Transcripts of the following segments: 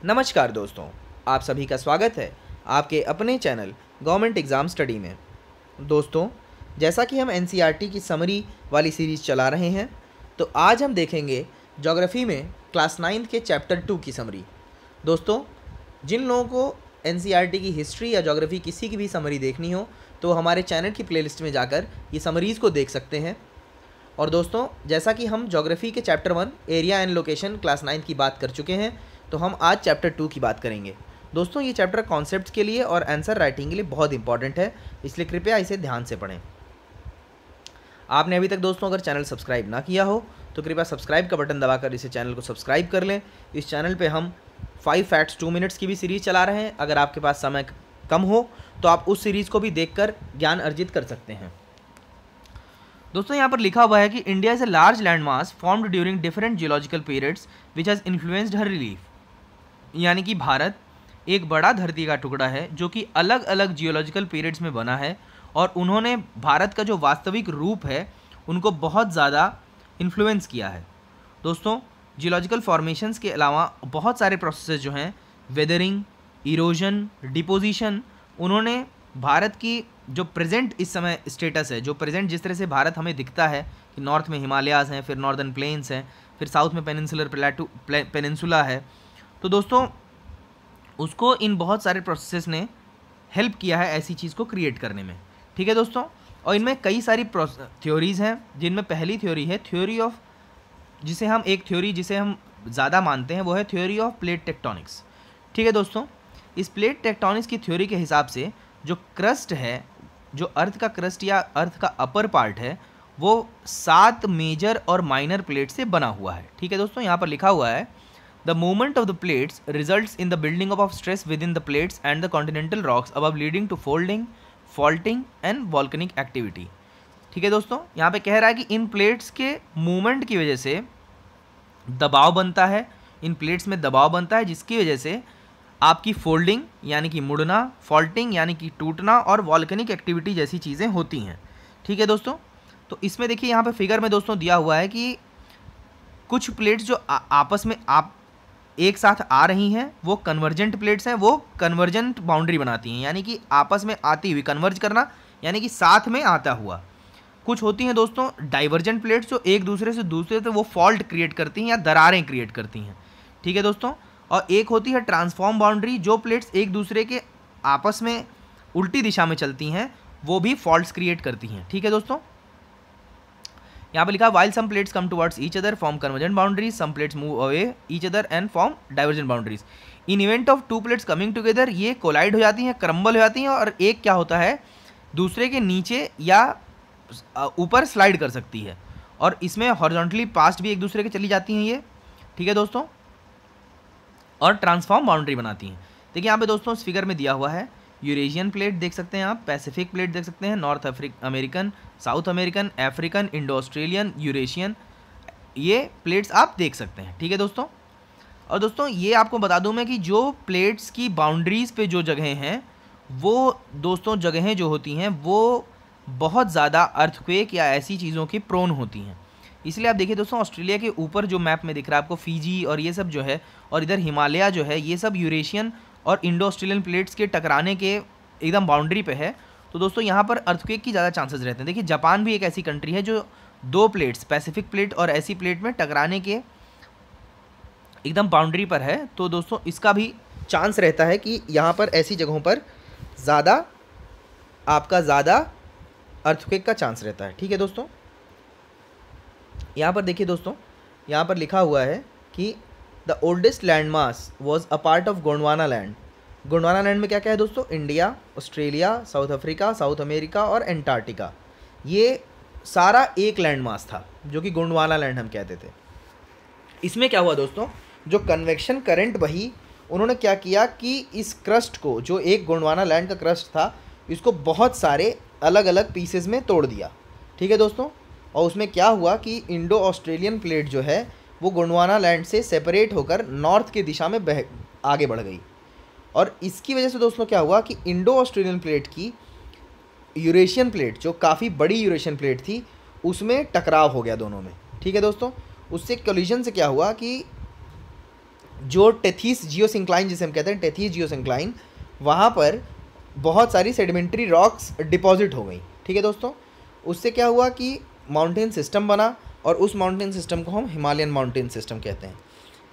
नमस्कार दोस्तों, आप सभी का स्वागत है आपके अपने चैनल गवर्नमेंट एग्ज़ाम स्टडी में। दोस्तों, जैसा कि हम एनसीईआरटी की समरी वाली सीरीज़ चला रहे हैं, तो आज हम देखेंगे ज्योग्राफी में क्लास 9 के चैप्टर 2 की समरी। दोस्तों, जिन लोगों को एनसीईआरटी की हिस्ट्री या ज्योग्राफी किसी की भी समरी देखनी हो तो हमारे चैनल की प्लेलिस्ट में जाकर ये समरीज़ को देख सकते हैं। और दोस्तों, जैसा कि हम ज्योग्राफी के chapter 1 area and location class 9 की बात कर चुके हैं, तो हम आज चैप्टर 2 की बात करेंगे। दोस्तों, ये चैप्टर कॉन्सेप्ट्स के लिए और आंसर राइटिंग के लिए बहुत इंपॉर्टेंट है, इसलिए कृपया इसे ध्यान से पढ़ें। आपने अभी तक दोस्तों अगर चैनल सब्सक्राइब ना किया हो तो कृपया सब्सक्राइब का बटन दबाकर इसे चैनल को सब्सक्राइब कर लें। इस चैनल पे हम 5 फैक्ट्स 2 मिनट्स की भी सीरीज़ चला रहे हैं। अगर आपके पास समय कम हो तो आप उस सीरीज़ को भी देखकर ज्ञान अर्जित कर सकते हैं। दोस्तों, यहाँ पर लिखा हुआ है कि India is a large land mass formed during different geological periods which has influenced her relief. यानी कि भारत एक बड़ा धरती का टुकड़ा है जो कि अलग अलग जियोलॉजिकल पीरियड्स में बना है और उन्होंने भारत का जो वास्तविक रूप है उनको बहुत ज़्यादा इन्फ्लुएंस किया है। दोस्तों, जियोलॉजिकल फॉर्मेशंस के अलावा बहुत सारे प्रोसेसेस जो हैं, वेदरिंग, इरोजन, डिपोजिशन, उन्होंने भारत की जो प्रेजेंट इस समय स्टेटस है, जो प्रेजेंट जिस तरह से भारत हमें दिखता है कि नॉर्थ में हिमालयाज़ हैं, फिर नॉर्दर्न प्लेन्स हैं, फिर साउथ में पेनिनसुलर पेनिनसुला है, तो दोस्तों उसको इन बहुत सारे प्रोसेसेस ने हेल्प किया है ऐसी चीज़ को क्रिएट करने में। ठीक है दोस्तों, और इनमें कई सारी थ्योरीज़ हैं, जिनमें पहली थ्योरी है थ्योरी ऑफ, जिसे हम ज़्यादा मानते हैं, वो है थ्योरी ऑफ प्लेट टेक्टोनिक्स। ठीक है दोस्तों, इस प्लेट टेक्टोनिक्स की थ्योरी के हिसाब से जो क्रस्ट है, जो अर्थ का क्रस्ट या अर्थ का अपर पार्ट है, वो 7 मेजर और माइनर प्लेट से बना हुआ है। ठीक है दोस्तों, यहाँ पर लिखा हुआ है the movement of the plates results in the building of stress within the plates and the continental rocks above leading to folding, faulting and volcanic activity. ठीक है दोस्तों, यहाँ पे कह रहा है कि इन प्लेट्स के मूवमेंट की वजह से दबाव बनता है, इन प्लेट्स में दबाव बनता है, जिसकी वजह से आपकी फोल्डिंग यानी कि मुड़ना, फॉल्टिंग यानी कि टूटना और वॉल्केनिक एक्टिविटी जैसी चीज़ें होती हैं। ठीक है दोस्तों, तो इसमें देखिए यहाँ पे फिगर में दोस्तों दिया हुआ है कि कुछ प्लेट्स जो आपस में आप एक साथ आ रही हैं वो कन्वर्जेंट प्लेट्स हैं, वो कन्वर्जेंट बाउंड्री बनाती हैं, यानी कि आपस में आती हुई, कन्वर्ज करना यानी कि साथ में आता हुआ। कुछ होती हैं दोस्तों डाइवर्जेंट प्लेट्स जो एक दूसरे से वो फॉल्ट क्रिएट करती हैं या दरारें क्रिएट करती हैं। ठीक है दोस्तों, और एक होती है ट्रांसफॉर्म बाउंड्री, जो प्लेट्स एक दूसरे के आपस में उल्टी दिशा में चलती हैं वो भी फॉल्ट्स क्रिएट करती हैं। ठीक है दोस्तों, यहाँ पर लिखा while some plates come towards each other form convergent boundaries, some plates move away each other and form divergent boundaries. In event of 2 plates coming together, ये कोलाइड हो जाती हैं, क्रम्बल हो जाती हैं, और एक क्या होता है दूसरे के नीचे या ऊपर स्लाइड कर सकती है, और इसमें हॉरिजॉन्टली पास्ट भी एक दूसरे के चली जाती हैं ये। ठीक है दोस्तों, और ट्रांसफॉर्म बाउंड्री बनाती हैं। देखिए यहाँ पे दोस्तों इस फिगर में दिया हुआ है यूरेशियन प्लेट देख सकते हैं आप, पैसिफिक प्लेट देख सकते हैं, north American, south American, African, Indo Australian, Eurasian, ये प्लेट्स आप देख सकते हैं। ठीक है दोस्तों, और दोस्तों ये आपको बता दूं मैं कि जो प्लेट्स की बाउंड्रीज़ पे जो जगहें हैं, वो दोस्तों जगहें जो होती हैं वो बहुत ज़्यादा अर्थक्वेक या ऐसी चीज़ों की प्रोन होती हैं। इसलिए आप देखिए दोस्तों, ऑस्ट्रेलिया के ऊपर जो मैप में दिख रहा है आपको फिजी और ये सब जो है, और इधर हिमालय जो है, ये सब यूरेशियन और इंडो ऑस्ट्रेलियन प्लेट्स के टकराने के एकदम बाउंड्री पे है। तो दोस्तों यहाँ पर अर्थक्वेक की ज़्यादा चांसेस रहते हैं। देखिए जापान भी एक ऐसी कंट्री है जो 2 प्लेट्स, पैसिफिक प्लेट और ऐसी प्लेट में टकराने के एकदम बाउंड्री पर है, तो दोस्तों इसका भी चांस रहता है कि यहाँ पर ऐसी जगहों पर ज़्यादा अर्थक्वेक का चांस रहता है। ठीक है दोस्तों, यहाँ पर देखिए दोस्तों, यहाँ पर लिखा हुआ है कि the oldest land mass was a part of Gondwana land. Gondwana land में क्या क्या है दोस्तों, India, Australia, south Africa, south America और एंटार्क्टिका, ये सारा एक लैंड मास था जो कि गोंडवाना लैंड हम कहते थे। इसमें क्या हुआ दोस्तों, जो कन्वेक्शन करंट बही, उन्होंने क्या किया कि इस क्रस्ट को, जो एक गोंडवाना लैंड का क्रस्ट था, इसको बहुत सारे अलग अलग पीसेस में तोड़ दिया। ठीक है दोस्तों, और उसमें क्या हुआ कि इंडो ऑस्ट्रेलियन प्लेट जो है वो गोंडवाना लैंड से सेपरेट होकर नॉर्थ की दिशा में आगे बढ़ गई, और इसकी वजह से दोस्तों क्या हुआ कि इंडो ऑस्ट्रेलियन प्लेट की यूरेशियन प्लेट, जो काफ़ी बड़ी यूरेशियन प्लेट थी, उसमें टकराव हो गया दोनों में। ठीक है दोस्तों, उससे कोलिजन से क्या हुआ कि जो टेथीस जियोसिंक्लाइन जिसे हम कहते हैं, टेथीस जियोसिंक्लाइन, वहाँ पर बहुत सारी सेडिमेंट्री रॉक्स डिपॉजिट हो गई। ठीक है दोस्तों, उससे क्या हुआ कि माउंटेन सिस्टम बना, और उस माउंटेन सिस्टम को हम हिमालयन माउंटेन सिस्टम कहते हैं।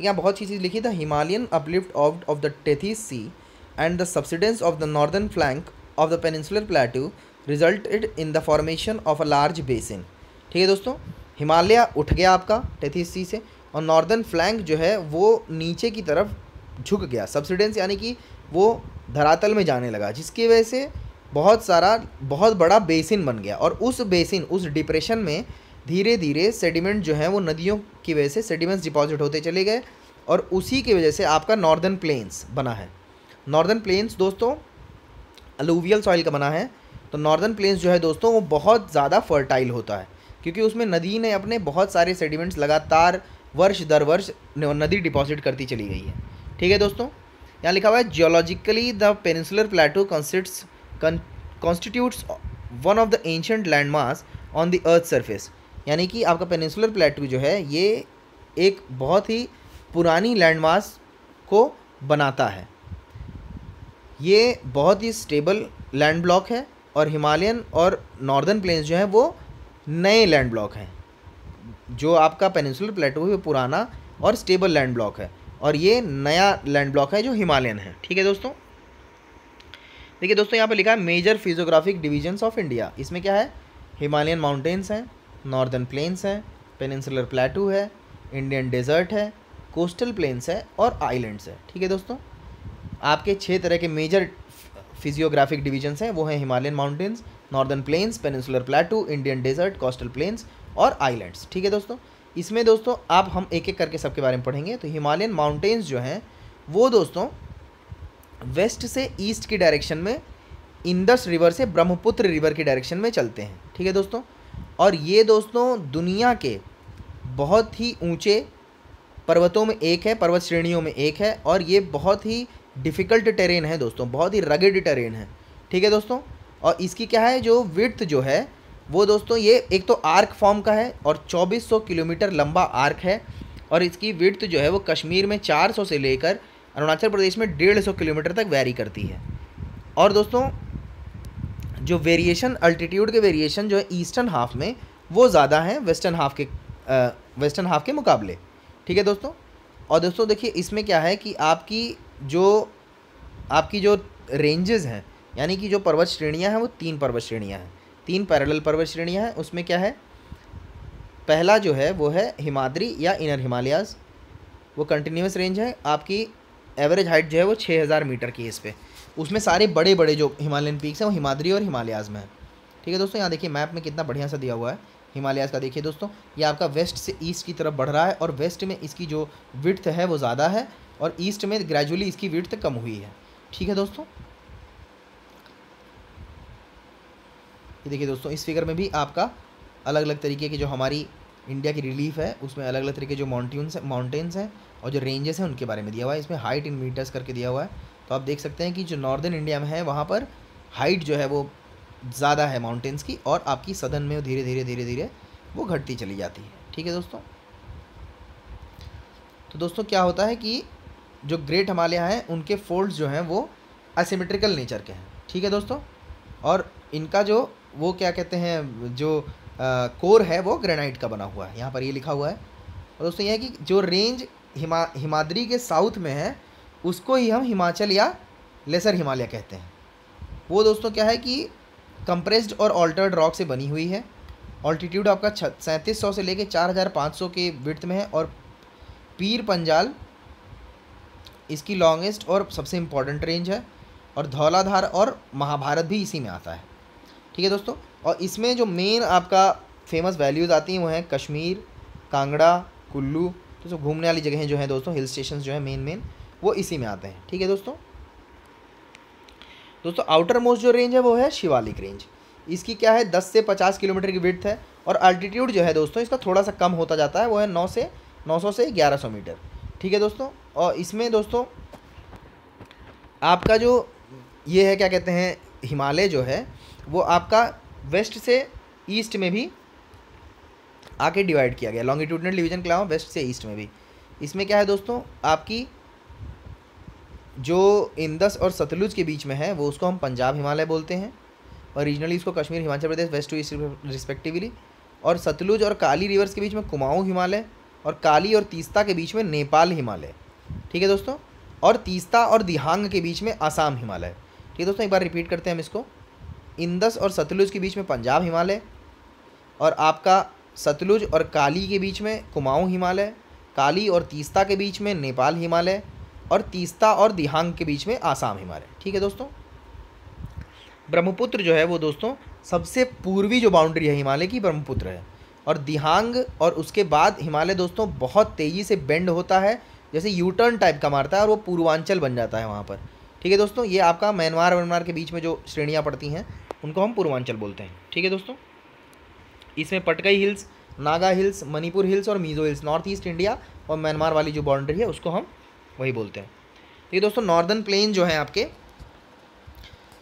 यहाँ बहुत सी चीज़ लिखी था, Himalayan uplift of the Tethys sea and the subsidence of the northern flank of the peninsular plateau resulted in the formation of a large basin. ठीक है दोस्तों, हिमालय उठ गया आपका टेथीस सी से, और नॉर्दर्न फ्लैंक जो है वो नीचे की तरफ झुक गया। सब्सिडेंस यानी कि वो धरातल में जाने लगा, जिसकी वजह से बहुत बड़ा बेसिन बन गया, और उस बेसिन, उस डिप्रेशन में धीरे धीरे सेडिमेंट जो है वो नदियों की वजह से सेडिमेंट्स डिपॉजिट होते चले गए, और उसी की वजह से आपका नॉर्दर्न प्लेन्स बना है। नॉर्दर्न प्लेन्स दोस्तों अलूवियल सॉइल का बना है। तो नॉर्दर्न प्लेन्स जो है दोस्तों वो बहुत ज़्यादा फर्टाइल होता है, क्योंकि उसमें नदी ने अपने बहुत सारे सेडिमेंट्स लगातार वर्ष दर वर्ष नदी डिपॉजिट करती चली गई है। ठीक है दोस्तों, यहाँ लिखा हुआ है geologically the peninsular प्लेटू constitutes one of the ancient land mass on the earth surface. यानी कि आपका पेनिनसुलर प्लेटू जो है ये एक बहुत ही पुरानी लैंड मास को बनाता है। ये बहुत ही स्टेबल लैंड ब्लॉक है, और हिमालयन और नॉर्दर्न प्लेन्स जो हैं वो नए लैंड ब्लॉक हैं। जो आपका पेनिनसुलर प्लेटू है पुराना और स्टेबल लैंड ब्लॉक है, और ये नया लैंड ब्लॉक है जो हिमालयन है। ठीक है दोस्तों, देखिए दोस्तों यहाँ पे लिखा है major physiographic divisions of India. इसमें क्या है, हिमालयन माउंटेन्स हैं, नॉर्दर्न प्लेन्स हैं, पेनिनसुलर प्लेटू है, इंडियन डेजर्ट है, कोस्टल प्लेन्स है, और आइलैंड्स है। ठीक है दोस्तों, आपके 6 तरह के मेजर फिजियोग्राफिक डिवीजन्स हैं, वो हैं Himalayan mountains, northern plains, peninsular plateau, Indian desert, coastal plains और आइलैंड्स। ठीक है दोस्तों, इसमें दोस्तों आप हम एक एक करके सबके बारे में पढ़ेंगे। तो हिमालयन माउंटेन्स जो हैं वो दोस्तों वेस्ट से ईस्ट की डायरेक्शन में इंडस रिवर से ब्रह्मपुत्र रिवर की डायरेक्शन में चलते हैं। ठीक है दोस्तों, और ये दोस्तों दुनिया के बहुत ही ऊंचे पर्वतों में एक है, पर्वत श्रेणियों में एक है, और ये बहुत ही डिफ़िकल्ट टेरेन है दोस्तों, बहुत ही रगेड टेरेन है। ठीक है दोस्तों, और इसकी क्या है, जो विड्थ जो है वो दोस्तों ये एक तो आर्क फॉर्म का है, और 2400 किलोमीटर लंबा आर्क है, और इसकी विड्थ जो है वो कश्मीर में 400 से लेकर अरुणाचल प्रदेश में 150 किलोमीटर तक वैरी करती है। और दोस्तों जो वेरिएशन, अल्टीट्यूड के वेरिएशन जो है ईस्टर्न हाफ में वो ज़्यादा है वेस्टर्न हाफ के मुकाबले। ठीक है दोस्तों, और दोस्तों देखिए इसमें क्या है कि आपकी जो रेंजेस हैं, यानी कि जो पर्वत श्रेणियाँ हैं वो 3 पर्वत श्रेणियाँ हैं, 3 पैरेलल पर्वत श्रेणियाँ हैं। उसमें क्या है, पहला जो है वो है हिमाद्री या इनर हिमालयाज़, वो कंटिन्यूस रेंज है, आपकी एवरेज हाइट जो है वो 6000 मीटर की है इस पर। उसमें सारे बड़े बड़े जो हिमालयन पीक्स हैं वो हिमाद्री और हिमालयाज़ में है। ठीक है दोस्तों, यहाँ देखिए मैप में कितना बढ़िया सा दिया हुआ है हिमालयाज़ का। देखिए दोस्तों ये आपका वेस्ट से ईस्ट की तरफ बढ़ रहा है, और वेस्ट में इसकी जो विड्थ है वो ज़्यादा है, और ईस्ट में ग्रेजुअली इसकी विड्थ कम हुई है। ठीक है दोस्तों, ये देखिए दोस्तों इस फिगर में भी आपका अलग अलग तरीके की जो हमारी इंडिया की रिलीफ है उसमें अलग अलग तरीके जो माउंटेन्स हैं और जो रेंजेस हैं उनके बारे में दिया हुआ है। इसमें हाइट इन मीटर्स करके दिया हुआ है। तो आप देख सकते हैं कि जो नॉर्दर्न इंडिया में है वहाँ पर हाइट जो है वो ज़्यादा है माउंटेन्स की, और आपकी सदर्न में धीरे धीरे वो घटती चली जाती है। ठीक है दोस्तों, तो दोस्तों क्या होता है कि जो ग्रेट हिमालय हैं उनके फोल्ड्स जो हैं वो असिमेट्रिकल नेचर के हैं। ठीक है दोस्तों, और इनका जो वो क्या कहते हैं, जो कोर है वो ग्रेनाइट का बना हुआ है, यहाँ पर ये लिखा हुआ है। और दोस्तों यह है कि जो रेंज हिमाद्री के साउथ में है उसको ही हम हिमाचल या लेसर हिमालय कहते हैं। वो दोस्तों क्या है कि कंप्रेस्ड और ऑल्टर्ड रॉक से बनी हुई है। ऑल्टीट्यूड आपका 3700 से लेके 4500 के विड्थ में है, और पीर पंजाल इसकी लॉन्गेस्ट और सबसे इम्पॉर्टेंट रेंज है, और धौलाधार और महाभारत भी इसी में आता है। ठीक है दोस्तों, और इसमें जो मेन आपका फेमस वैल्यूज़ आती हैं वो हैं कश्मीर, कांगड़ा, कुल्लू। तो जो घूमने वाली जगहें जो हैं दोस्तों, हिल स्टेशन जो हैं मेन वो इसी में आते हैं। ठीक है दोस्तों, आउटर मोस्ट जो रेंज है वो है शिवालिक रेंज। इसकी क्या है 10 से 50 किलोमीटर की विड्थ है, और अल्टीट्यूड जो है दोस्तों इसका थोड़ा सा कम होता जाता है, वो है 900 से 1100 मीटर। ठीक है दोस्तों, और इसमें दोस्तों आपका जो ये है क्या कहते हैं, हिमालय जो है वो आपका वेस्ट से ईस्ट में भी आके डिवाइड किया गया, लॉन्गिट्यूडनल डिवीजन क्या हो वेस्ट से ईस्ट में भी। इसमें क्या है दोस्तों, आपकी जो इंदस और सतलुज के बीच में है वो उसको हम पंजाब हिमालय बोलते हैं, और रीजनली इसको Kashmir, Himachal Pradesh, waste to east respectively. और सतलुज और काली रिवर्स के बीच में कुमाऊँ हिमालय, और काली और तीस्ता के बीच में नेपाल हिमालय, ठीक है दोस्तों। और तीस्ता और दिहांग के बीच में आसाम हिमालय, ठीक है दोस्तों। एक बार रिपीट करते हैं हम इसको। इंदस और सतलुज के बीच में पंजाब हिमालय, और आपका सतलुज और काली के बीच में कुमाऊँ हिमालय, काली और तीस्ता के बीच में नेपाल हिमालय, और तीस्ता और दिहांग के बीच में आसाम हिमालय, ठीक है दोस्तों। ब्रह्मपुत्र जो है वो दोस्तों सबसे पूर्वी जो बाउंड्री है हिमालय की, ब्रह्मपुत्र है। और दिहांग और उसके बाद हिमालय दोस्तों बहुत तेज़ी से बेंड होता है, जैसे यू टर्न टाइप का मारता है, और वो पूर्वांचल बन जाता है वहाँ पर, ठीक है दोस्तों। ये आपका म्यांमार के बीच में जो श्रेणियाँ पड़ती हैं उनको हम पूर्वांचल बोलते हैं, ठीक है दोस्तों। इसमें Patkai hills, Naga hills, Manipur hills और Mizo hills, north east India और म्यांमार वाली जो बाउंड्री है उसको हम वही बोलते हैं, ठीक है दोस्तों। नॉर्दर्न प्लेन जो है आपके,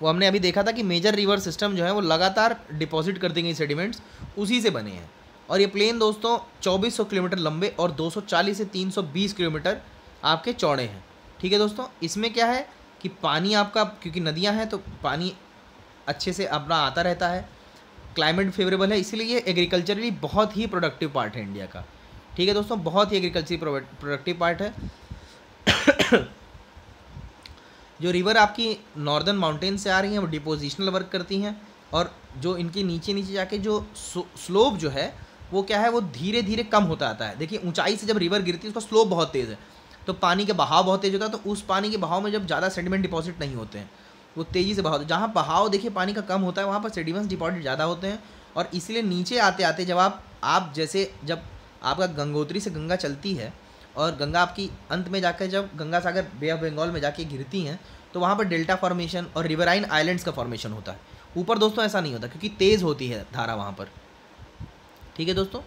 वो हमने अभी देखा था कि मेजर रिवर सिस्टम जो है वो लगातार डिपॉजिट करती गई सेडिमेंट्स उसी से बने हैं। और ये प्लेन दोस्तों 2400 किलोमीटर लंबे और 240 से 320 किलोमीटर आपके चौड़े हैं, ठीक है दोस्तों। इसमें क्या है कि पानी आपका, क्योंकि नदियाँ हैं तो पानी अच्छे से अपना आता रहता है, क्लाइमेट फेवरेबल है, इसीलिए ये एग्रीकल्चरली बहुत ही प्रोडक्टिव पार्ट है इंडिया का, ठीक है दोस्तों। बहुत ही एग्रीकल्चरली प्रोडक्टिव पार्ट है। जो रिवर आपकी नॉर्दर्न माउंटेन से आ रही हैं वो डिपोजिशनल वर्क करती हैं, और जो इनके नीचे नीचे जाके जो स्लोप जो है वो क्या है, वो धीरे धीरे कम होता आता है। देखिए ऊंचाई से जब रिवर गिरती है उसका स्लोप बहुत तेज़ है, तो पानी का बहाव बहुत तेज़ होता है, तो उस पानी के बहाव में जब ज़्यादा सेडिमेंट डिपॉजिट नहीं होते हैं, वो तेज़ी से बहाव होता है। जहाँ बहाव देखिए पानी का कम होता है वहाँ पर सेडिमेंट्स डिपॉजिट ज़्यादा होते हैं, और इसलिए नीचे आते आते जब आप जैसे जब आपका गंगोत्री से गंगा चलती है और गंगा आपकी अंत में जाकर जब गंगा सागर बे ऑफ बंगाल में जाके गिरती हैं, तो वहाँ पर डेल्टा फॉर्मेशन और रिवराइन आइलैंड्स का फॉर्मेशन होता है। ऊपर दोस्तों ऐसा नहीं होता क्योंकि तेज़ होती है धारा वहाँ पर, ठीक है दोस्तों।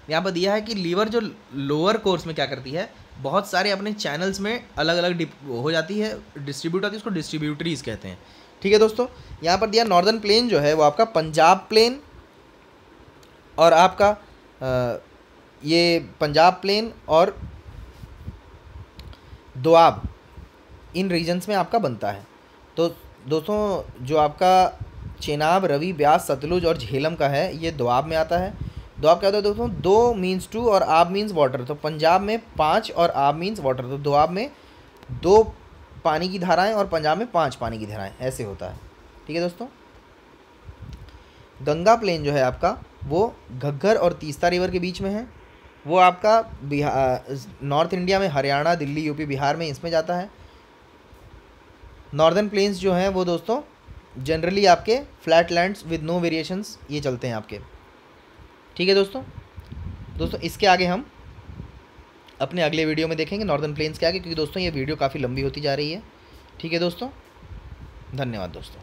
यहाँ पर दिया है कि लीवर जो लोअर कोर्स में क्या करती है, बहुत सारे अपने चैनल्स में अलग अलग हो जाती है, डिस्ट्रीब्यूट होती है, उसको डिस्ट्रीब्यूटरीज कहते हैं, ठीक है दोस्तों। यहाँ पर दिया नॉर्दर्न प्लेन जो है वो आपका पंजाब प्लेन और आपका ये पंजाब प्लेन और दोआब, इन रीजन्स में आपका बनता है। तो दोस्तों जो आपका चेनाब, रवि, ब्यास, सतलुज और झेलम का है ये दोआब में आता है। दोआब क्या होता है दोस्तों, 2 मीन्स 2 और आब मीन्स वाटर, तो पंजाब में 5 और आब मीन्स वाटर, तो दोआब में 2 पानी की धाराएं और पंजाब में 5 पानी की धाराएं, ऐसे होता है, ठीक है दोस्तों। गंगा प्लेन जो है आपका वो घग्गर और तीस्ता रिवर के बीच में है, वो आपका नॉर्थ इंडिया में हरियाणा, दिल्ली, यूपी, बिहार में इसमें जाता है। नॉर्दर्न प्लेन्स जो हैं वो दोस्तों जनरली आपके flat lands with no variations ये चलते हैं आपके, ठीक है दोस्तों। इसके आगे हम अपने अगले वीडियो में देखेंगे नॉर्दर्न प्लेन्स के आगे, क्योंकि दोस्तों ये वीडियो काफ़ी लंबी होती जा रही है, ठीक है दोस्तों। धन्यवाद दोस्तों।